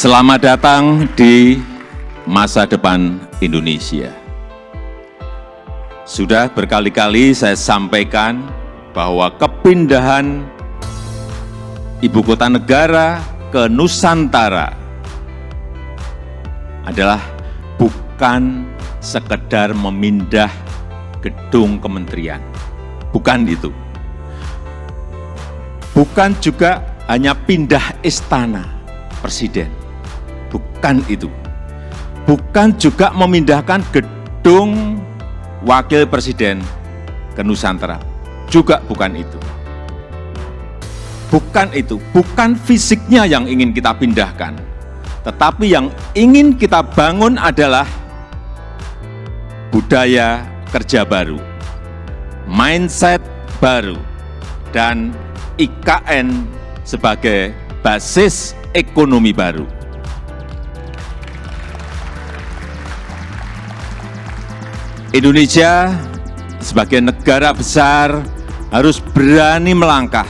Selamat datang di masa depan Indonesia. Sudah berkali-kali saya sampaikan bahwa kepindahan ibu kota negara ke Nusantara adalah bukan sekedar memindah gedung kementerian. Bukan itu. Bukan juga hanya pindah istana presiden. Bukan itu. Bukan juga memindahkan gedung wakil presiden ke Nusantara. Juga bukan itu. Bukan itu. Bukan fisiknya yang ingin kita pindahkan. Tetapi yang ingin kita bangun adalah budaya kerja baru, mindset baru, dan IKN sebagai basis ekonomi baru. Indonesia sebagai negara besar harus berani melangkah,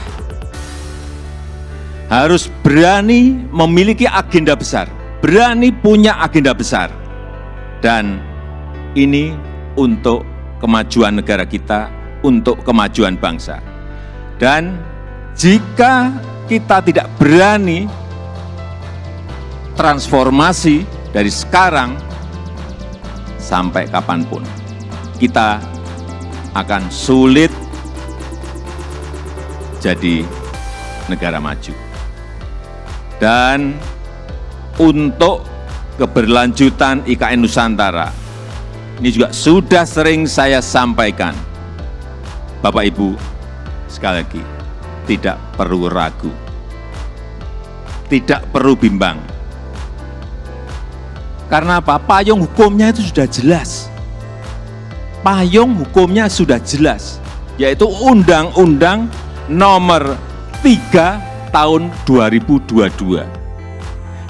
harus berani memiliki agenda besar, berani punya agenda besar. Dan ini untuk kemajuan negara kita, untuk kemajuan bangsa. Dan jika kita tidak berani transformasi dari sekarang sampai kapanpun, kita akan sulit jadi negara maju. Dan untuk keberlanjutan IKN Nusantara, ini juga sudah sering saya sampaikan, Bapak Ibu, sekali lagi, tidak perlu ragu, tidak perlu bimbang. Karena apa? Payung hukumnya itu sudah jelas. Payung hukumnya sudah jelas, yaitu Undang-Undang Nomor 3 Tahun 2022.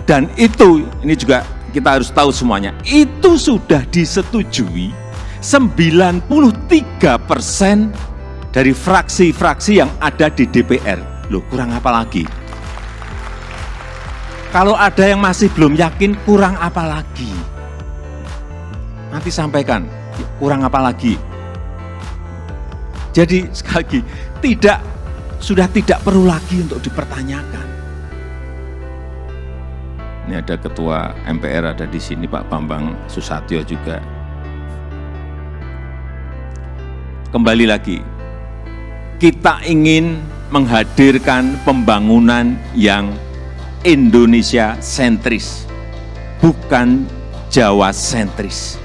Dan itu, ini juga kita harus tahu semuanya, itu sudah disetujui 93% dari fraksi-fraksi yang ada di DPR. Loh, kurang apa lagi? Kalau ada yang masih belum yakin, kurang apa lagi? Nanti sampaikan, kurang apa lagi? Jadi sekali lagi, sudah tidak perlu lagi untuk dipertanyakan. Ini ada Ketua MPR ada di sini, Pak Bambang Susatyo juga. Kembali lagi, kita ingin menghadirkan pembangunan yang Indonesia sentris, bukan Jawa sentris.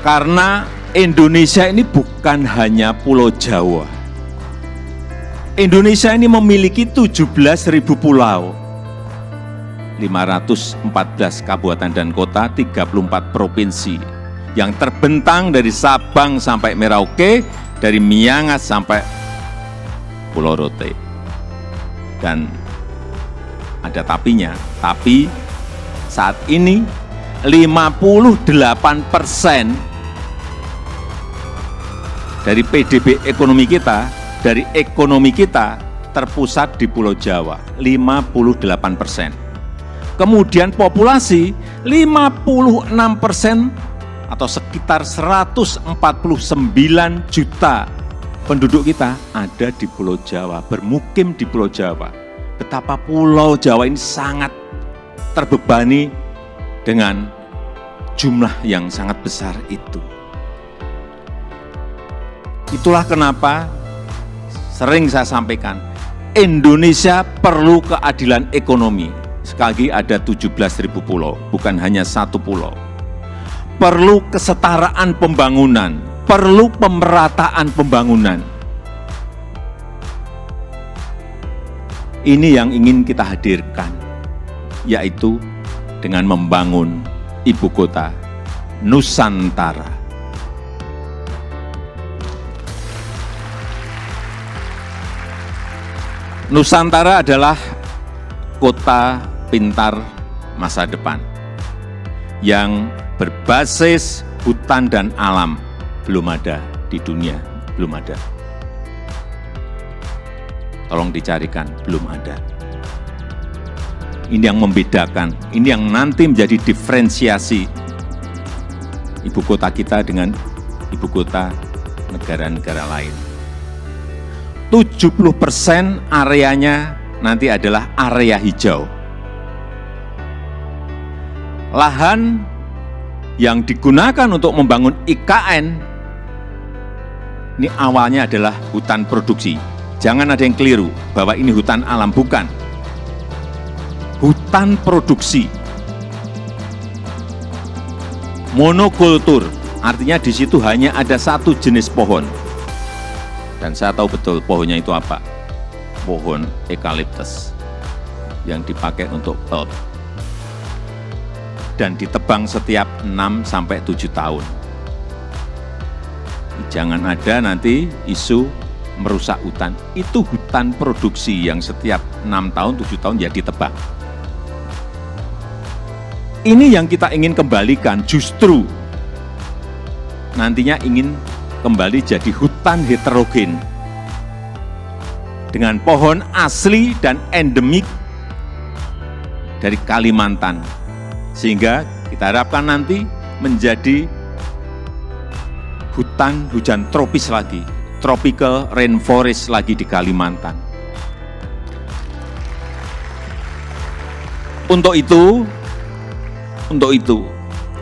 Karena Indonesia ini bukan hanya Pulau Jawa. Indonesia ini memiliki 17.000 pulau, 514 kabupaten dan kota, 34 provinsi, yang terbentang dari Sabang sampai Merauke, dari Miangas sampai Pulau Rote. Dan ada tapinya, tapi saat ini 58% dari PDB ekonomi kita, dari ekonomi kita terpusat di Pulau Jawa, 58%. Kemudian populasi 56% atau sekitar 149 juta penduduk kita ada di Pulau Jawa, bermukim di Pulau Jawa. Betapa Pulau Jawa ini sangat terbebani dengan jumlah yang sangat besar itu. Itulah kenapa sering saya sampaikan, Indonesia perlu keadilan ekonomi. Sekali lagi ada 17.000 pulau, bukan hanya satu pulau. Perlu kesetaraan pembangunan, perlu pemerataan pembangunan. Ini yang ingin kita hadirkan, yaitu dengan membangun ibu kota Nusantara. Nusantara adalah kota pintar masa depan yang berbasis hutan dan alam. Belum ada di dunia, belum ada. Tolong dicarikan, belum ada. Ini yang membedakan, ini yang nanti menjadi diferensiasi ibu kota kita dengan ibu kota negara-negara lain. 70% areanya nanti adalah area hijau. Lahan yang digunakan untuk membangun IKN, ini awalnya adalah hutan produksi. Jangan ada yang keliru bahwa ini hutan alam, bukan. Hutan produksi. Monokultur, artinya di situ hanya ada satu jenis pohon. Dan saya tahu betul pohonnya itu apa. Pohon eukaliptus yang dipakai untuk pulp. Dan ditebang setiap 6-7 tahun. Jangan ada nanti isu merusak hutan. Itu hutan produksi yang setiap 6 tahun, 7 tahun ya ditebang. Ini yang kita ingin kembalikan, justru nantinya ingin kembali jadi hutan heterogen dengan pohon asli dan endemik dari Kalimantan, sehingga kita harapkan nanti menjadi hutan hujan tropis lagi, tropical rainforest lagi di Kalimantan. Untuk itu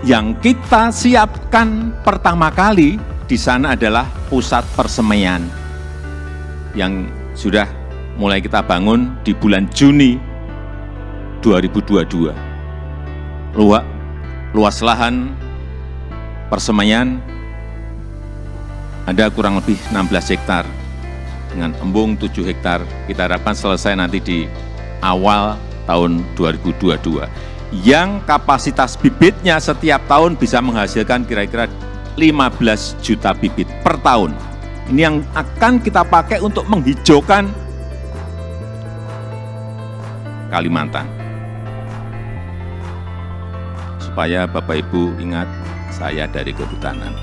yang kita siapkan pertama kali di sana adalah pusat persemaian yang sudah mulai kita bangun di bulan Juni 2022. Luas lahan persemaian ada kurang lebih 16 hektar dengan embung 7 hektar. Kita harapkan selesai nanti di awal tahun 2022. Yang kapasitas bibitnya setiap tahun bisa menghasilkan kira-kira 15 juta bibit per tahun. Ini yang akan kita pakai untuk menghijaukan Kalimantan. Supaya Bapak Ibu ingat, saya dari kehutanan.